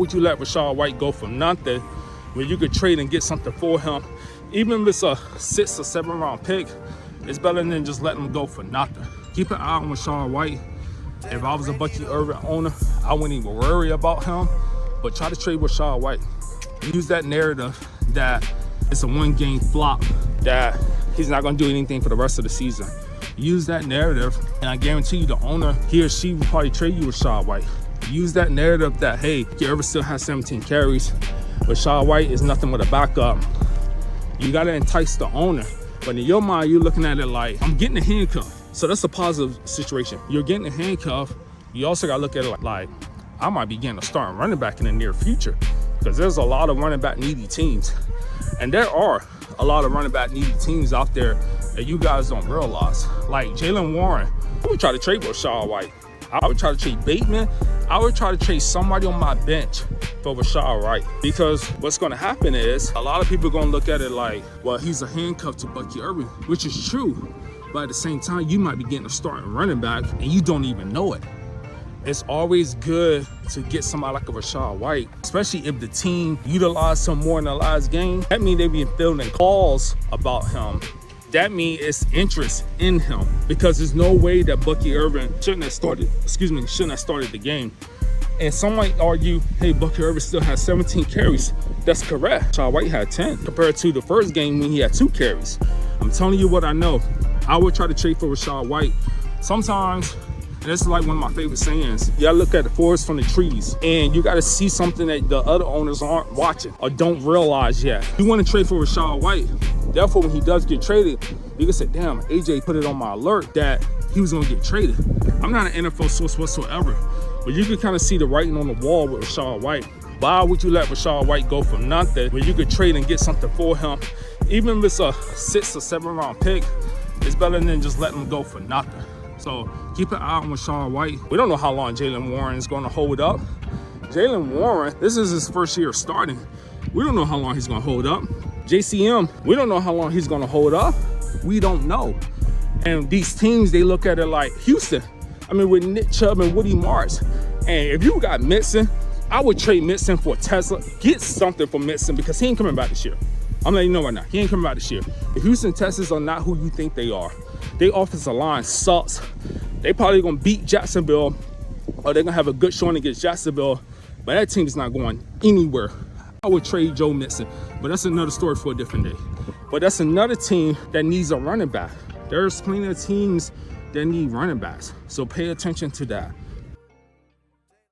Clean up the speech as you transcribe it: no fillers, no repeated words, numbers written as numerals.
Would you let Rachaad White go for nothing when you could trade and get something for him? Even if it's a 6 or 7 round pick, it's better than just letting him go for nothing. Keep an eye on Rachaad White. If I was a Bucky Irvin owner, I wouldn't even worry about him, but try to trade Rachaad White. Use that narrative that it's a one-game flop, that he's not going to do anything for the rest of the season. Use that narrative, and I guarantee you the owner, he or she will probably trade you Rachaad White. Use that narrative that, hey, Irvin still has 17 carries. Rachaad White is nothing but a backup. You got to entice the owner. But in your mind, you're looking at it like, I'm getting a handcuff. So that's a positive situation. You're getting a handcuff. You also got to look at it like, I might be getting a starting running back in the near future, because there's a lot of running back needy teams. And there are a lot of running back needy teams out there that you guys don't realize. Like Jaylen Warren, I would try to trade Rachaad White. I would try to trade Bateman. I would try to trade somebody on my bench for Rachaad White, because what's going to happen is a lot of people are going to look at it like, well, he's a handcuff to Bucky Irvin, which is true. But at the same time, you might be getting a starting running back and you don't even know it. It's always good to get somebody like a Rachaad White, especially if the team utilized him more in the last game. That means they've been fielding calls about him. That means it's interest in him, because there's no way that Bucky Irvin shouldn't have started the game. And some might argue, hey, Bucky Irvin still has 17 carries. That's correct. Rachaad White had 10 compared to the first game when he had 2 carries. I'm telling you what I know. I would try to trade for Rachaad White. Sometimes, and this is like one of my favorite sayings, you gotta look at the forest from the trees, and you gotta see something that the other owners aren't watching or don't realize yet. You wanna trade for Rachaad White. Therefore, when he does get traded, you can say, damn, AJ put it on my alert that he was gonna get traded. I'm not an NFL source whatsoever, but you can kind of see the writing on the wall with Rachaad White. Why would you let Rachaad White go for nothing when you could trade and get something for him? Even if it's a 6 or 7 round pick, it's better than just letting him go for nothing. So keep an eye on Rachaad White. We don't know how long Jaylen Warren is going to hold up. Jaylen Warren, this is his first year starting. We don't know how long he's going to hold up. JCM, we don't know how long he's going to hold up. We don't know. And these teams, they look at it like Houston. I mean, with Nick Chubb and Woody Marks. And if you got Mixon, I would trade Mixon for Tesla. Get something for Mixon, because he ain't coming back this year. I'm letting you know right now, he ain't coming back this year. The Houston Texans are not who you think they are. Their offensive line sucks. They probably gonna beat Jacksonville, or they're gonna have a good showing against Jacksonville, but that team is not going anywhere. I would trade Joe Mixon, but that's another story for a different day. But that's another team that needs a running back. There's plenty of teams that need running backs, so pay attention to that.